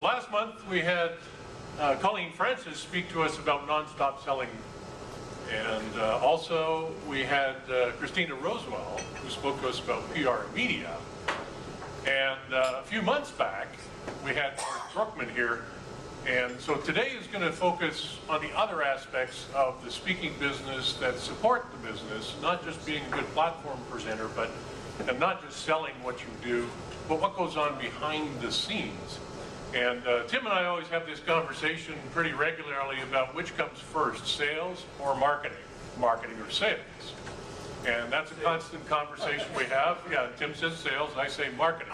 Last month we had Colleen Francis speak to us about nonstop selling, and also we had Christina Rosewell who spoke to us about PR and media. And a few months back we had Mark Brookman here, and so today is going to focus on the other aspects of the speaking business that support the business, not just being a good platform presenter, but and not just selling what you do, but what goes on behind the scenes. And Tim and I always have this conversation pretty regularly about which comes first, sales or marketing, marketing or sales. And that's a constant conversation we have. Yeah, Tim says sales, I say marketing.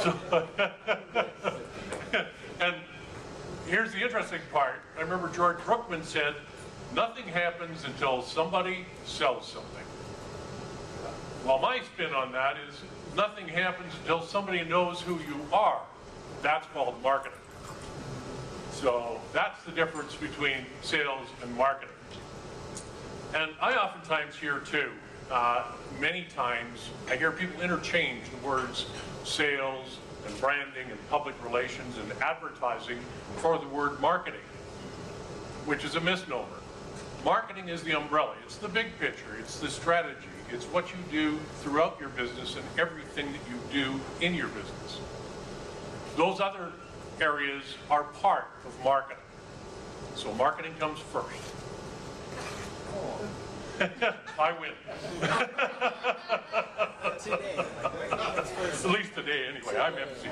So, and here's the interesting part. I remember George Brookman said, nothing happens until somebody sells something. Well, my spin on that is nothing happens until somebody knows who you are. That's called marketing. So that's the difference between sales and marketing. And I oftentimes hear too, many times I hear people interchange the words sales and branding and public relations and advertising for the word marketing, which is a misnomer. Marketing is the umbrella. It's the big picture. It's the strategy. It's what you do throughout your business and everything that you do in your business. Those other areas are part of marketing. So marketing comes first. I win. Today. At least today, anyway. I'm MC.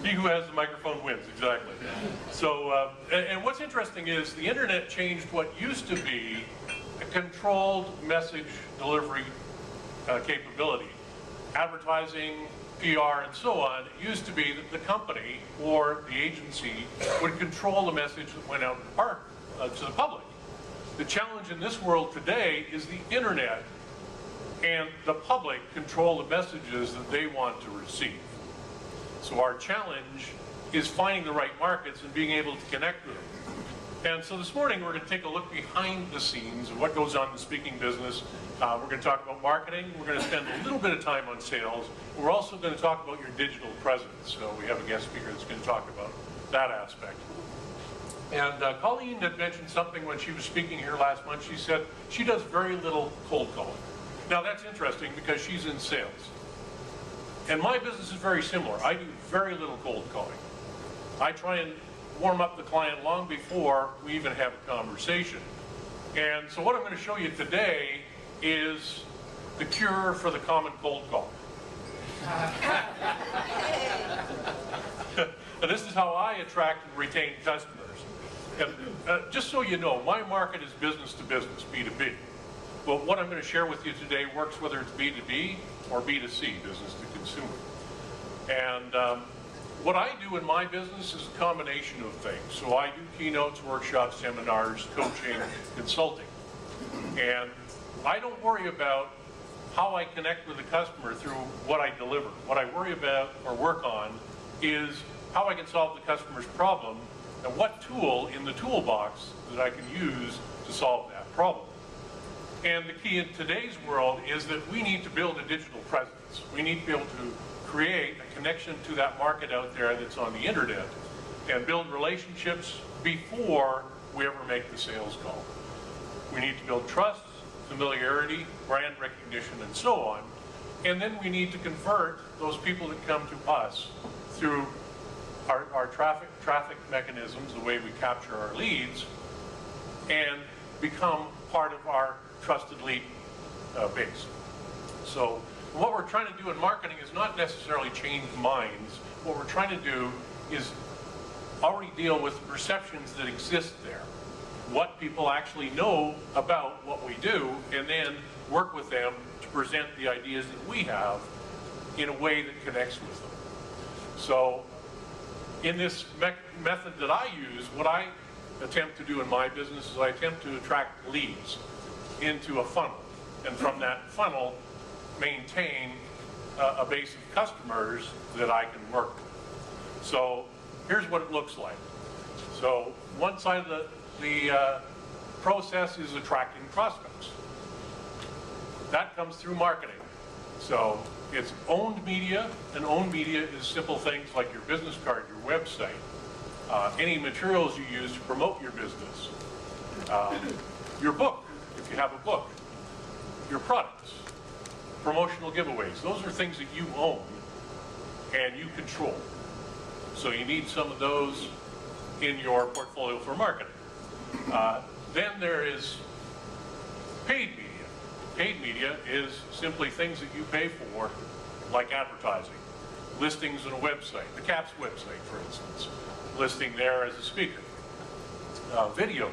He who has the microphone wins, exactly. So, and what's interesting is the internet changed what used to be a controlled message delivery capability. Advertising, PR, and so on. It used to be that the company or the agency would control the message that went out to the public. The challenge in this world today is the internet and the public control the messages that they want to receive. So our challenge is finding the right markets and being able to connect with them. And so this morning we're going to take a look behind the scenes of what goes on in the speaking business. We're going to talk about marketing. We're going to spend a little bit of time on sales. We're also going to talk about your digital presence. So we have a guest speaker that's going to talk about that aspect. And Colleen had mentioned something when she was speaking here last month. She said she does very little cold calling. Now that's interesting because she's in sales. And my business is very similar. I do very little cold calling. I try and warm up the client long before we even have a conversation. And so what I'm going to show you today is the cure for the common cold call. And this is how I attract and retain customers. And just so you know, my market is business to business, B2B. But what I'm going to share with you today works whether it's B2B or B2C, business to consumer. And what I do in my business is a combination of things. So I do keynotes, workshops, seminars, coaching, consulting. And I don't worry about how I connect with the customer through what I deliver. What I worry about or work on is how I can solve the customer's problem and what tool in the toolbox that I can use to solve that problem. And the key in today's world is that we need to build a digital presence. We need to be able to create a connection to that market out there that's on the internet and build relationships before we ever make the sales call. We need to build trust, familiarity, brand recognition, and so on. And then we need to convert those people that come to us through our traffic mechanisms, the way we capture our leads, and become part of our trusted lead base. So what we're trying to do in marketing is not necessarily change minds. What we're trying to do is already deal with the perceptions that exist there, what people actually know about what we do, and then work with them to present the ideas that we have in a way that connects with them. So in this method that I use, what I attempt to do in my business is I attempt to attract leads into a funnel, and from that funnel maintain a base of customers that I can work with. So here's what it looks like. So one side of the process is attracting prospects. That comes through marketing. So It's owned media, and owned media is simple things like your business card, your website, any materials you use to promote your business, your book, if you have a book, your products, promotional giveaways. Those are things that you own and you control. So you need some of those in your portfolio for marketing. Then there is paid media. Paid media is simply things that you pay for, like advertising, listings on a website, the CAPS website, for instance, listing there as a speaker. Videos,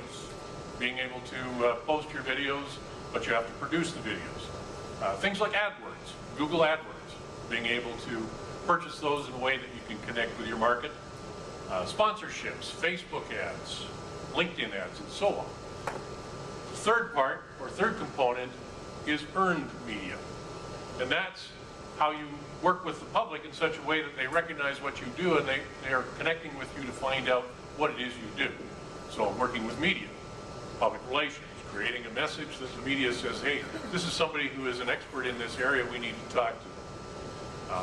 being able to post your videos, but you have to produce the videos. Things like AdWords, Google AdWords, being able to purchase those in a way that you can connect with your market. Sponsorships, Facebook ads, LinkedIn ads, and so on. The third part, or third component, is earned media. And that's how you work with the public in such a way that they recognize what you do and they are connecting with you to find out what it is you do. So working with media, public relations, creating a message that the media says, hey, this is somebody who is an expert in this area we need to talk to.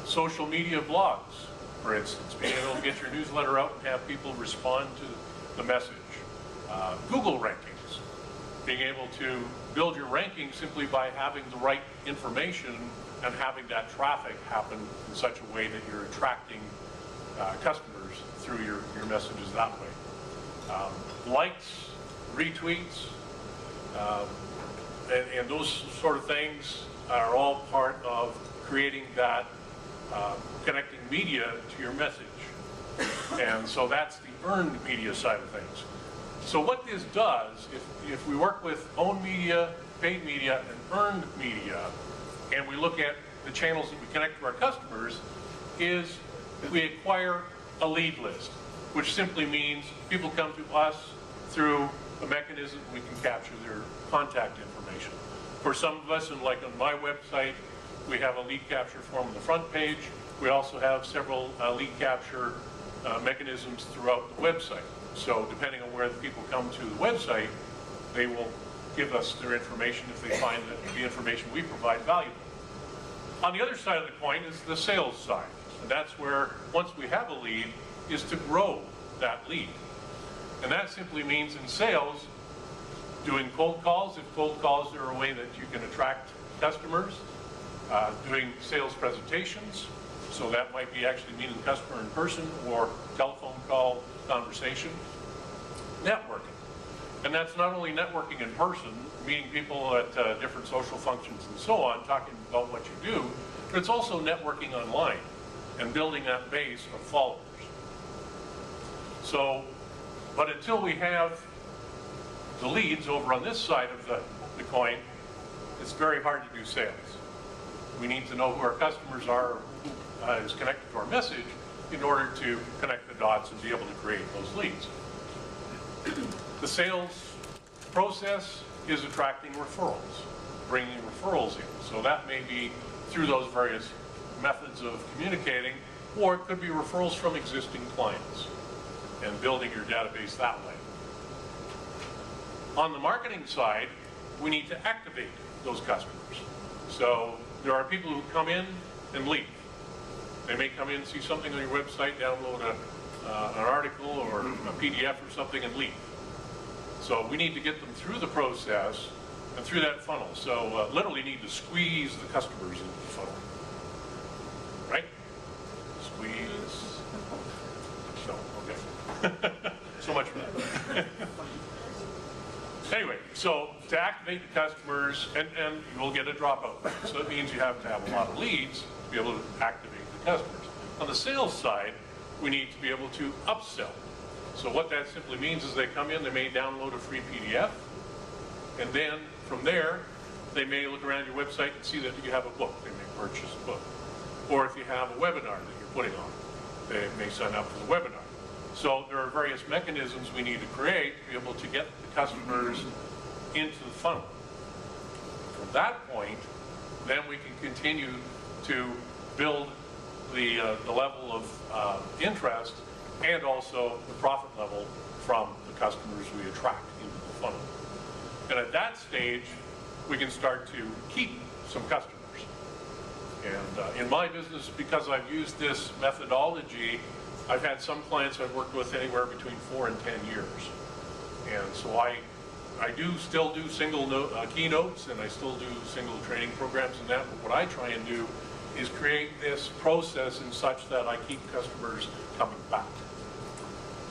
Social media blogs, for instance, being able to get your newsletter out and have people respond to the message. Google rankings, being able to build your ranking simply by having the right information and having that traffic happen in such a way that you're attracting customers through your messages that way. Likes, retweets, and those sort of things are all part of creating that connecting media to your message. And so that's the earned media side of things. So what this does, if we work with owned media, paid media, and earned media, and we look at the channels that we connect to our customers, is we acquire a lead list, which simply means people come to us through a mechanism we can capture their contact information. For some of us, and like on my website, we have a lead capture form on the front page. We also have several lead capture mechanisms throughout the website. So depending on where the people come to the website, they will give us their information if they find that the information we provide valuable. On the other side of the coin is the sales side. And that's where, once we have a lead, is to grow that lead. And that simply means in sales, doing cold calls, if cold calls are a way that you can attract customers, doing sales presentations, so that might be actually meeting the customer in person or telephone call conversation. Networking. And that's not only networking in person, meeting people at different social functions and so on, talking about what you do, but it's also networking online and building that base of followers. So, but until we have the leads over on this side of the coin, it's very hard to do sales. We need to know who our customers are, who is connected to our message, in order to connect the dots and be able to create those leads. The sales process is attracting referrals, bringing referrals in. So that may be through those various methods of communicating, or it could be referrals from existing clients and building your database that way. On the marketing side, we need to activate those customers. So there are people who come in and leave. They may come in, see something on your website, download an article or a PDF or something and leave. So we need to get them through the process and through that funnel. So literally need to squeeze the customers into the funnel. Right? Squeeze. So, okay. So much for that. Anyway, so to activate the customers, and you will get a dropout rate. So it means you have to have a lot of leads to be able to activate the customers. On the sales side, we need to be able to upsell. So what that simply means is they come in, they may download a free PDF, and then from there, they may look around your website and see that you have a book. They may purchase a book. Or if you have a webinar that you're putting on, they may sign up for the webinar. So there are various mechanisms we need to create to be able to get the customers into the funnel. From that point, then we can continue to build the level of interest and also the profit level from the customers we attract into the funnel. And at that stage, we can start to keep some customers. And in my business, because I've used this methodology, I've had some clients I've worked with anywhere between 4 and 10 years. And so I still do single keynotes, and I still do single training programs and that, but what I try and do is create this process in such that I keep customers coming back.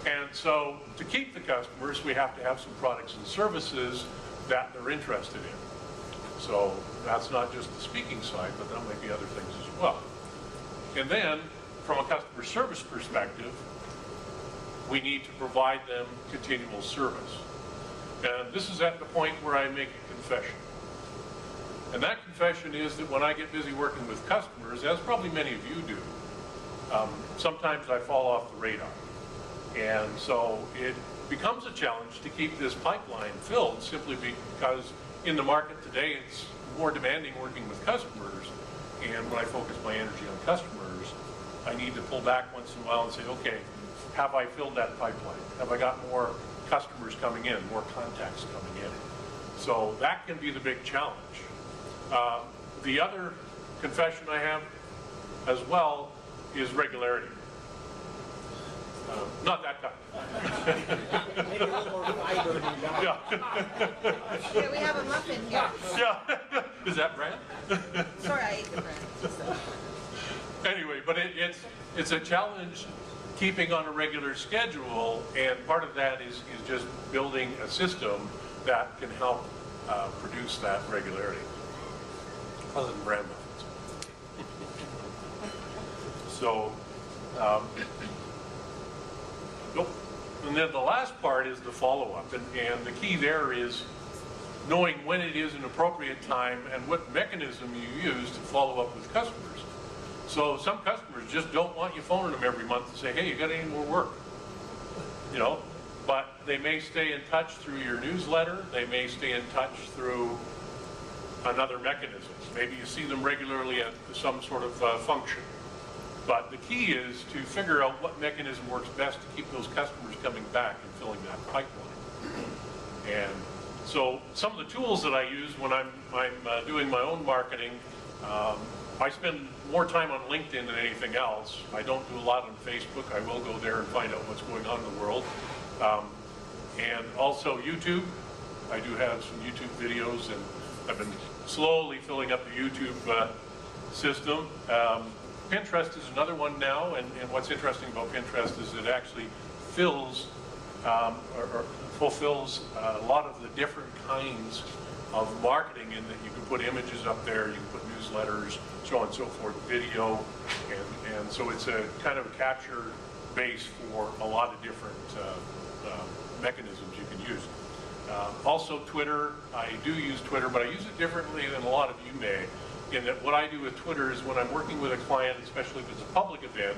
And so to keep the customers, we have to have some products and services that they're interested in. So that's not just the speaking side, but that might be other things as well. And then, from a customer service perspective, we need to provide them continual service. And this is at the point where I make a confession. And that confession is that when I get busy working with customers, as probably many of you do, sometimes I fall off the radar. And so it becomes a challenge to keep this pipeline filled, simply because in the market today it's more demanding working with customers, and when I focus my energy on customers, I need to pull back once in a while and say, okay, have I filled that pipeline? Have I got more customers coming in, more contacts coming in? So that can be the big challenge. The other confession I have as well is regularity. Not that kind. Maybe a little more fiber than that. Yeah. Yeah, we have a muffin here. Yeah. Is that bread? Sorry, I ate the bread. So. Anyway, but it's a challenge keeping on a regular schedule, and part of that is just building a system that can help produce that regularity, other than brand muffins. So, nope. And then the last part is the follow-up, and the key there is knowing when it is an appropriate time and what mechanism you use to follow up with customers. So some customers just don't want you phoning them every month to say, hey, you got any more work? You know, but they may stay in touch through your newsletter. They may stay in touch through another mechanism. Maybe you see them regularly at some sort of function. But the key is to figure out what mechanism works best to keep those customers coming back and filling that pipeline. And so some of the tools that I use when I'm doing my own marketing, I spend more time on LinkedIn than anything else. I don't do a lot on Facebook. I will go there and find out what's going on in the world. And also YouTube. I do have some YouTube videos, and I've been slowly filling up the YouTube system. Pinterest is another one now, and what's interesting about Pinterest is it actually fills or fulfills a lot of the different kinds of marketing in that you can put images up there, you can put newsletters, so on and so forth, video, and so it's a kind of a capture base for a lot of different mechanisms you can use. Also Twitter, I do use Twitter, but I use it differently than a lot of you may, in that what I do with Twitter is when I'm working with a client, especially if it's a public event,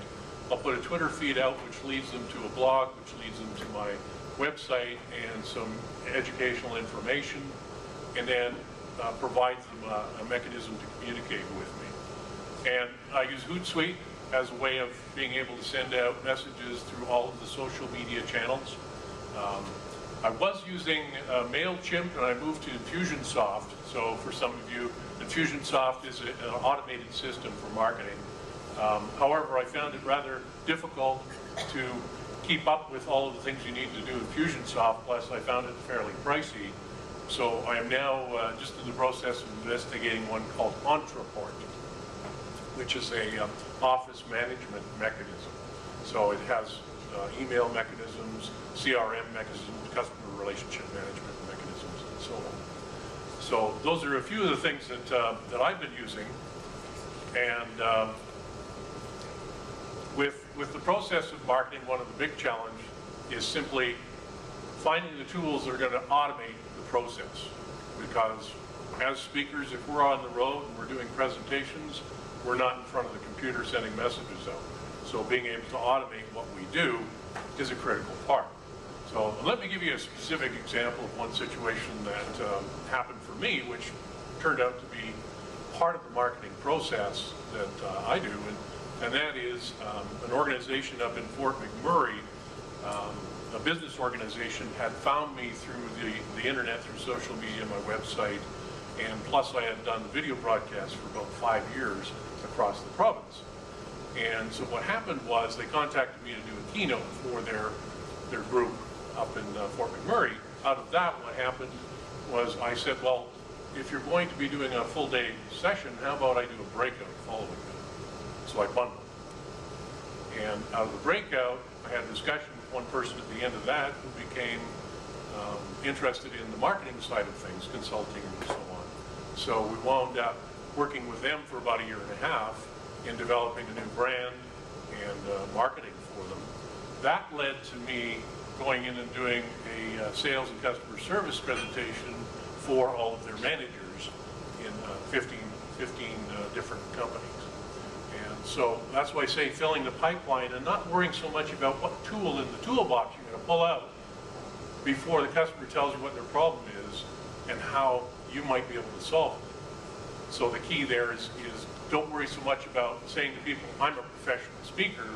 I'll put a Twitter feed out which leads them to a blog, which leads them to my website and some educational information, and then provides them a mechanism to communicate with me. And I use Hootsuite as a way of being able to send out messages through all of the social media channels. I was using MailChimp, and I moved to Infusionsoft. So for some of you, Infusionsoft is an automated system for marketing. However, I found it rather difficult to keep up with all of the things you need to do in Infusionsoft, plus I found it fairly pricey. So I am now just in the process of investigating one called Entreport, which is a office management mechanism. So it has email mechanisms, CRM mechanisms, customer relationship management mechanisms, and so on. So those are a few of the things that I've been using. And with the process of marketing, one of the big challenges is simply finding the tools that are going to automate the process. Because as speakers, if we're on the road and we're doing presentations, we're not in front of the computer sending messages out. So being able to automate what we do is a critical part. So let me give you a specific example of one situation that happened for me, which turned out to be part of the marketing process that I do, and that is an organization up in Fort McMurray, a business organization, had found me through the internet, through social media, my website, And plus I had done video broadcasts for about 5 years across the province. And so what happened was they contacted me to do a keynote for their group up in Fort McMurray. Out of that, what happened was I said, well, if you're going to be doing a full day session, how about I do a breakout following that? So I bundled. And out of the breakout, I had a discussion with one person at the end of that who became interested in the marketing side of things, consulting and so on. So we wound up working with them for about 1.5 years in developing a new brand and marketing for them. That led to me going in and doing a sales and customer service presentation for all of their managers in 15 different companies. And so that's why I say filling the pipeline and not worrying so much about what tool in the toolbox you're going to pull out before the customer tells you what their problem is and how you might be able to solve it. So the key there is don't worry so much about saying to people, I'm a professional speaker,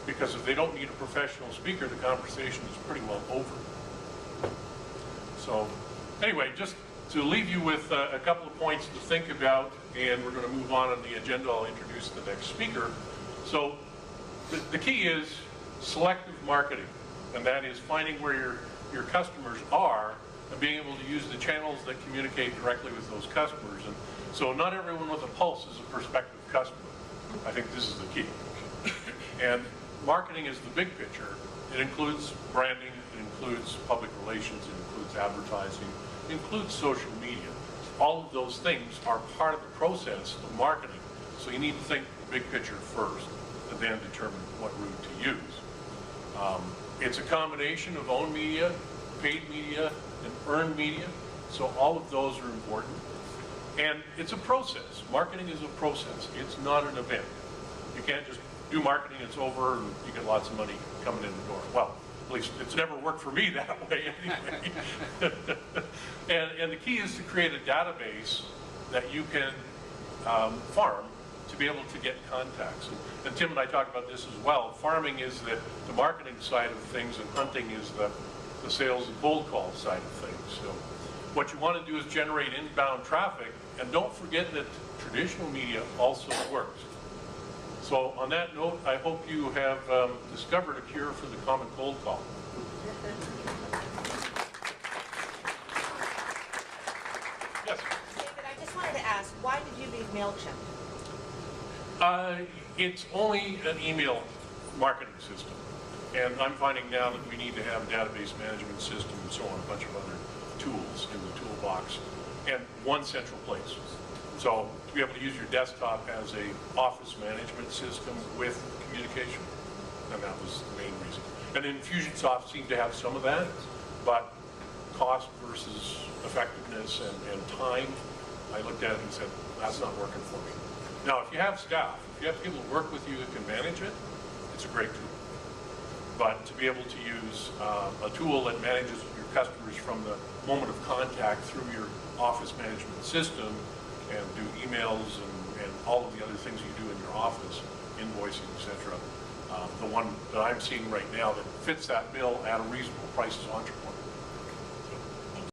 because if they don't need a professional speaker, the conversation is pretty well over. So anyway, just to leave you with a couple of points to think about, and we're going to move on the agenda. I'll introduce the next speaker. So the key is selective marketing, and that is finding where your customers are and being able to use the channels that communicate directly with those customers. And so not everyone with a pulse is a prospective customer. I think this is the key. And marketing is the big picture. It includes branding, it includes public relations, it includes advertising, it includes social media. All of those things are part of the process of marketing. So you need to think the big picture first and then determine what route to use. It's a combination of owned media, paid media, and earned media. So all of those are important. And it's a process. Marketing is a process. It's not an event. You can't just do marketing, it's over, and you get lots of money coming in the door. Well, at least it's never worked for me that way anyway. and the key is to create a database that you can farm to be able to get contacts. And Tim and I talk about this as well. Farming is the marketing side of things, and hunting is the sales and cold call side of things. So what you want to do is generate inbound traffic, and don't forget that traditional media also works. So on that note, I hope you have discovered a cure for the common cold call. Yes? David, I just wanted to ask, why did you leave MailChimp? It's only an email marketing system. And I'm finding now that we need to have a database management system and so on, a bunch of other tools in the toolbox, and one central place. So to be able to use your desktop as a office management system with communication, and that was the main reason. And Infusionsoft seemed to have some of that, but cost versus effectiveness and time, I looked at it and said, that's not working for me. Now, if you have staff, if you have people who work with you that can manage it, it's a great tool. But to be able to use a tool that manages your customers from the moment of contact through your office management system and do emails and all of the other things you do in your office, invoicing, etc. The one that I'm seeing right now that fits that bill at a reasonable price is Entrepreneur.